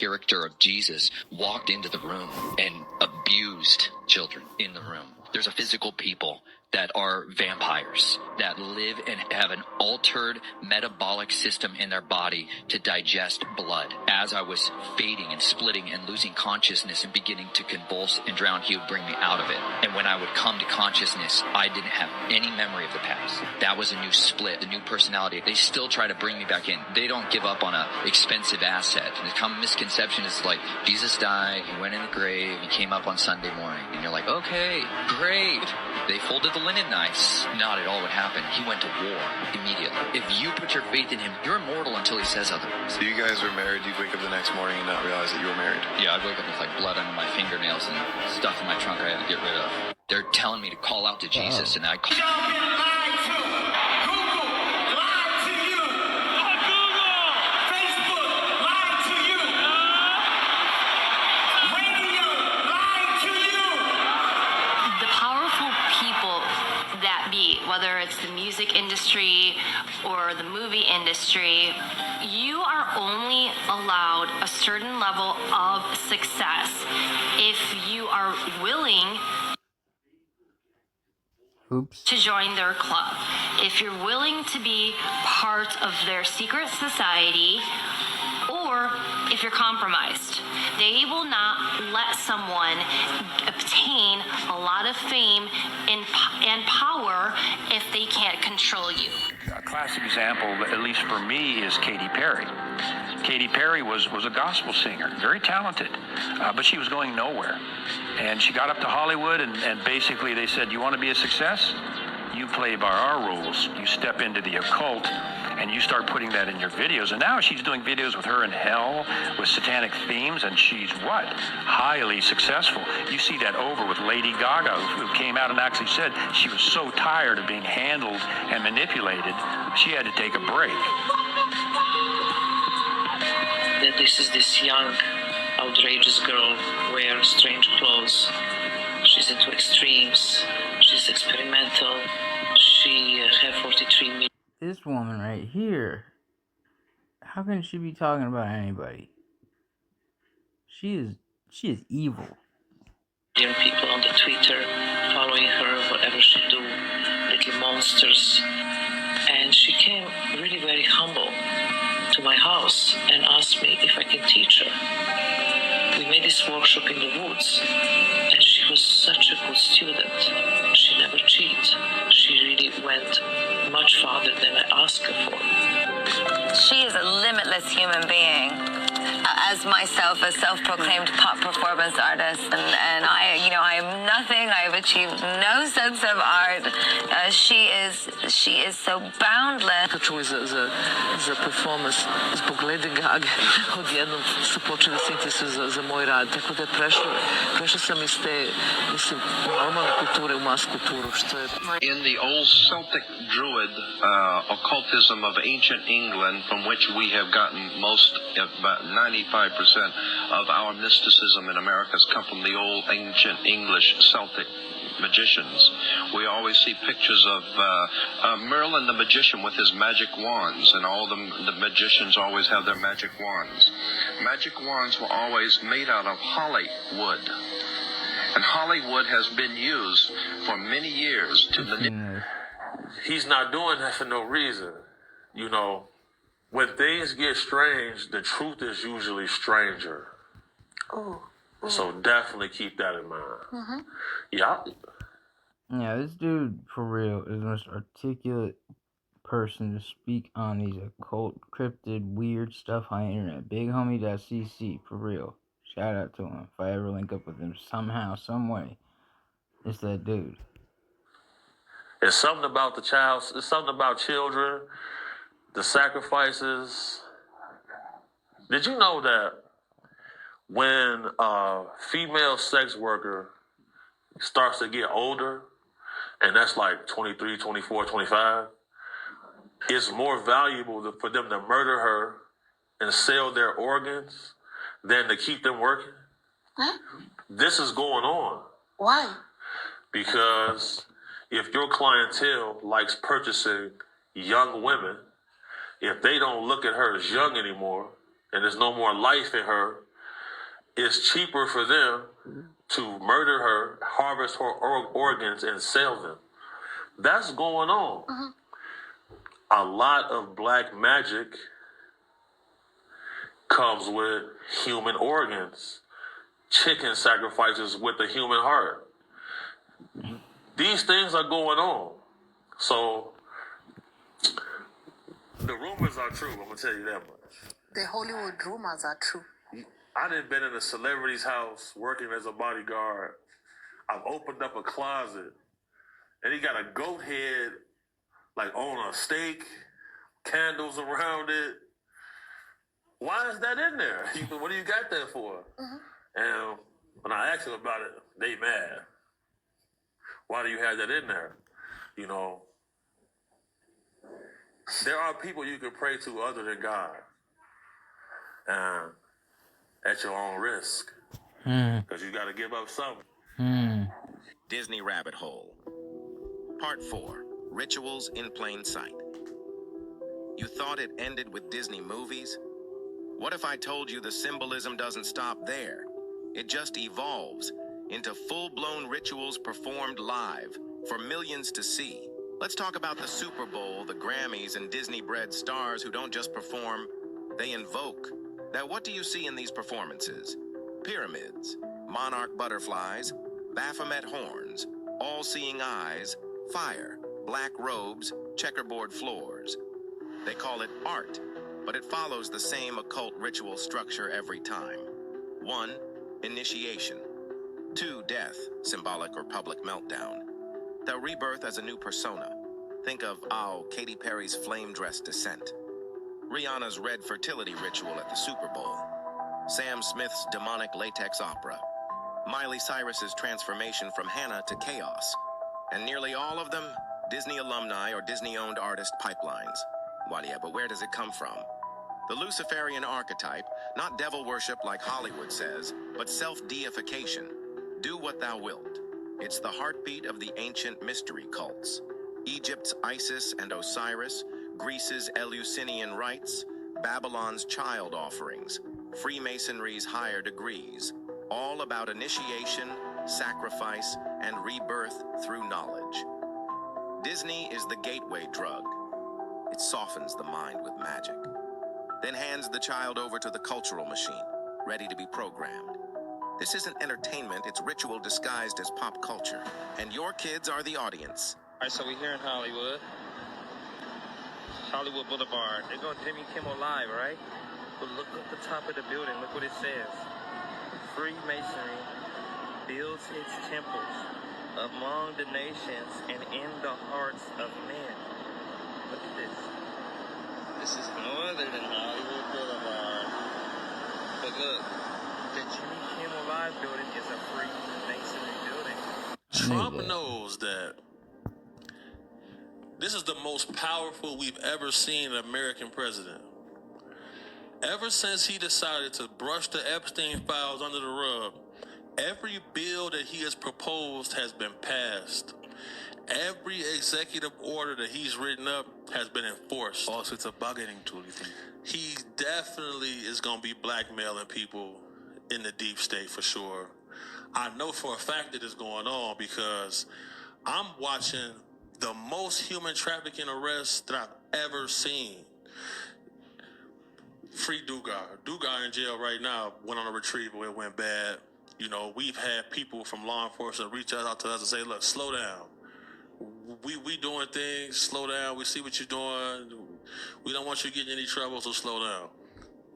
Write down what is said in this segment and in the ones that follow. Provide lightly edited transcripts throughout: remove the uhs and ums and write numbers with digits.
character of Jesus walked into the room and abused children in the room. There's a physical people that are vampires that live and have an altered metabolic system in their body to digest blood. As I was fading and splitting and losing consciousness and beginning to convulse and drown, he would bring me out of it. And when I would come to consciousness, I didn't have any memory of the past. That was a new split, a new personality. They still try to bring me back in. They don't give up on an expensive asset. And the common misconception is like, Jesus died, he went in the grave, he came up on Sunday morning. And you're like, okay, great. They folded the linen knives. Not at all what happened. He went to war immediately. If you put your faith in him, you're immortal until he says otherwise. So you guys were married, you'd wake up the next morning and not realize that you were married? Yeah, I'd wake up with like blood under my fingernails and stuff in my trunk I had to get rid of. They're telling me to call out to Jesus, and I call. Whether it's the music industry or the movie industry, you are only allowed a certain level of success if you are willing to join their club. If you're willing to be part of their secret society, or if you're compromised. They will not let someone obtain a lot of fame and power if they can't control you. A classic example, at least for me, is Katy Perry. Katy Perry was a gospel singer, very talented, but she was going nowhere. And she got up to Hollywood, and basically they said, you want to be a success? You play by our rules. You step into the occult, and you start putting that in your videos. And now she's doing videos with her in hell, with satanic themes, and she's what? Highly successful. You see that over with Lady Gaga, who came out and actually said she was so tired of being handled and manipulated, she had to take a break. That this young, outrageous girl wears strange clothes. She's into extremes. She's experimental. She have 43 million. This woman right here, how can she be talking about anybody? She is evil. Young people on the Twitter following her, whatever she do, little monsters. And she came really very humble to my house and asked me if I can teach her. We made this workshop in the woods, and she was such a good student. She never cheated. She really went much farther than I asked her for. She is a limitless human being. As myself, a self-proclaimed pop performance artist, and I am nothing. I've achieved no sense of art. She is so boundless. Почули за перформанс zbog Lady Gaga. Odjednom su počeli sjetiti se za moj rad. Tako da prešla sam iz te, normalne kulture u mas kulturu, što je... In the old Celtic Druid occultism of ancient England, from which we have gotten most, about 95% of our mysticism in America has come from the old ancient English Celtic magicians. We always see pictures of Merlin the magician with his magic wands, and all the magicians always have their magic wands. Magic wands were always made out of holly wood. And Hollywood has been used for many years to manipulate. He's not doing that for no reason. You know, when things get strange, the truth is usually stranger. Oh. So definitely keep that in mind. Mm-hmm. Yeah. Yeah, this dude, for real, is the most articulate person to speak on these occult, cryptid, weird stuff on the internet. BigHomie.cc, for real. Shout out to him. If I ever link up with him somehow, some way, it's that dude. It's something about it's something about children, the sacrifices. Did you know that when a female sex worker starts to get older, and that's like 23, 24, 25, it's more valuable for them to murder her and sell their organs than to keep them working? Huh? This is going on. Why? Because if your clientele likes purchasing young women, if they don't look at her as young anymore, and there's no more life in her, it's cheaper for them to murder her, harvest her organs, and sell them. That's going on. A lot of black magic comes with human organs, chicken sacrifices with the human heart. These things are going on. So the rumors are true, I'm going to tell you that much. The Hollywood rumors are true. I done been in a celebrity's house working as a bodyguard. I've opened up a closet, and he got a goat head, like on a steak, candles around it. Why is that in there? What do you got that for? And when I asked them about it, they mad. Why do you have that in there? You know, there are people you can pray to other than God. At your own risk. Because you got to give up something. Disney Rabbit Hole. Part 4. Rituals in Plain Sight. You thought it ended with Disney movies? What if I told you the symbolism doesn't stop there? It just evolves into full-blown rituals performed live for millions to see. Let's talk about the Super Bowl, the Grammys, and Disney-bred stars who don't just perform, they invoke. Now, what do you see in these performances? Pyramids, monarch butterflies, Baphomet horns, all-seeing eyes, fire, black robes, checkerboard floors. They call it art, but it follows the same occult ritual structure every time. 1. Initiation. 2. Death, symbolic or public meltdown. The rebirth as a new persona. Think of, Katy Perry's flame dress descent. Rihanna's red fertility ritual at the Super Bowl. Sam Smith's demonic latex opera. Miley Cyrus's transformation from Hannah to chaos. And nearly all of them, Disney alumni or Disney-owned artist pipelines. Well, yeah, but where does it come from? The Luciferian archetype, not devil worship like Hollywood says, but self-deification. Do what thou wilt. It's the heartbeat of the ancient mystery cults. Egypt's Isis and Osiris, Greece's Eleusinian rites, Babylon's child offerings, Freemasonry's higher degrees, all about initiation, sacrifice, and rebirth through knowledge. Disney is the gateway drug. It softens the mind with magic, then hands the child over to the cultural machine, ready to be programmed. This isn't entertainment, it's ritual disguised as pop culture, and your kids are the audience. All right, so we're here in Hollywood. Hollywood Boulevard. They're going Jimmy Kimmel Live, right? But look at the top of the building. Look what it says. Freemasonry builds its temples among the nations and in the hearts of men. Look at this. This is no other than Hollywood Boulevard. But look, the Jimmy Kimmel Live building is a Freemasonry building. Trump knows that this is the most powerful we've ever seen an American president. Ever since he decided to brush the Epstein files under the rug, every bill that he has proposed has been passed. Every executive order that he's written up has been enforced. Also, it's a bargaining tool, you think? He definitely is going to be blackmailing people in the deep state for sure. I know for a fact that it's going on because I'm watching the most human trafficking arrests that I've ever seen. Free Dugar. Dugar in jail right now went on a retrieval. It went bad. You know, we've had people from law enforcement reach out to us and say, look, slow down. We doing things, slow down. We see what you're doing. We don't want you to get in any trouble, so slow down.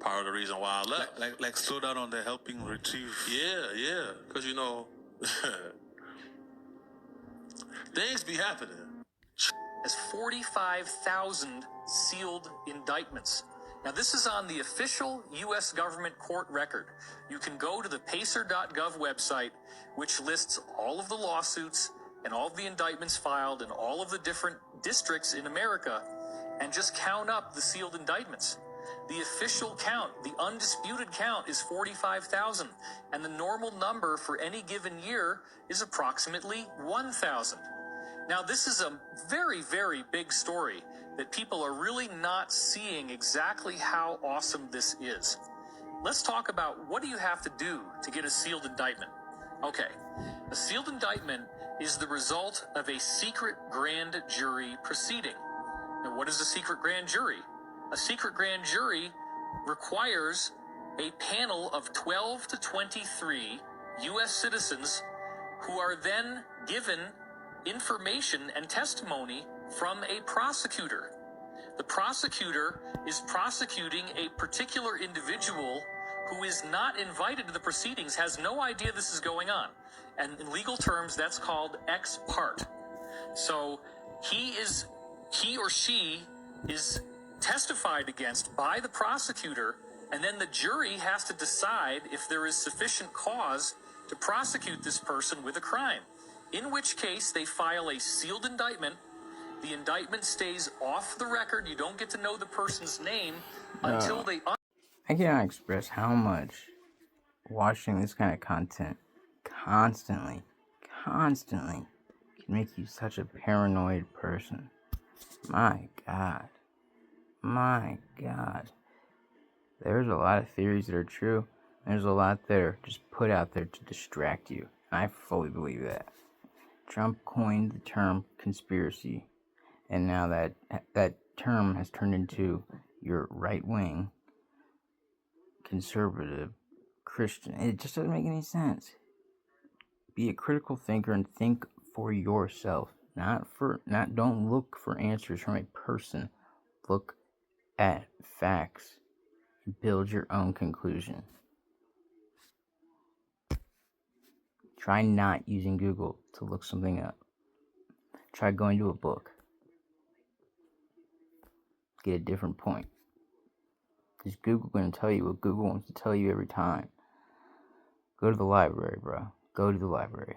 Part of the reason why I left. Like slow down on the helping retrieve. Yeah. Because, you know, things be happening. As 45,000 sealed indictments. Now, this is on the official U.S. government court record. You can go to the pacer.gov website, which lists all of the lawsuits and all of the indictments filed in all of the different districts in America, and just count up the sealed indictments. The official count, the undisputed count, is 45,000, and the normal number for any given year is approximately 1,000. Now, this is a very, very big story that people are really not seeing exactly how awesome this is. let's talk about what do you have to do to get a sealed indictment. Okay, a sealed indictment is the result of a secret grand jury proceeding. Now, what is a secret grand jury? A secret grand jury requires a panel of 12 to 23 U.S. citizens who are then given information and testimony from a prosecutor. The prosecutor is prosecuting a particular individual who is not invited to the proceedings, has no idea this is going on. And in legal terms, that's called ex parte. So he or she is testified against by the prosecutor, and then the jury has to decide if there is sufficient cause to prosecute this person with a crime. In which case, they file a sealed indictment. The indictment stays off the record. You don't get to know the person's name until they... I cannot express how much watching this kind of content constantly can make you such a paranoid person. My God. There's a lot of theories that are true. There's a lot that are just put out there to distract you. And I fully believe that. Trump coined the term conspiracy. And now that term has turned into your right-wing, conservative, Christian. It just doesn't make any sense. Be a critical thinker and think for yourself. Don't look for answers from a person. Look at facts. Build your own conclusion. Try not using Google to look something up. Try going to a book. Get a different point. Is Google going to tell you what Google wants to tell you every time? Go to the library, bro. Go to the library.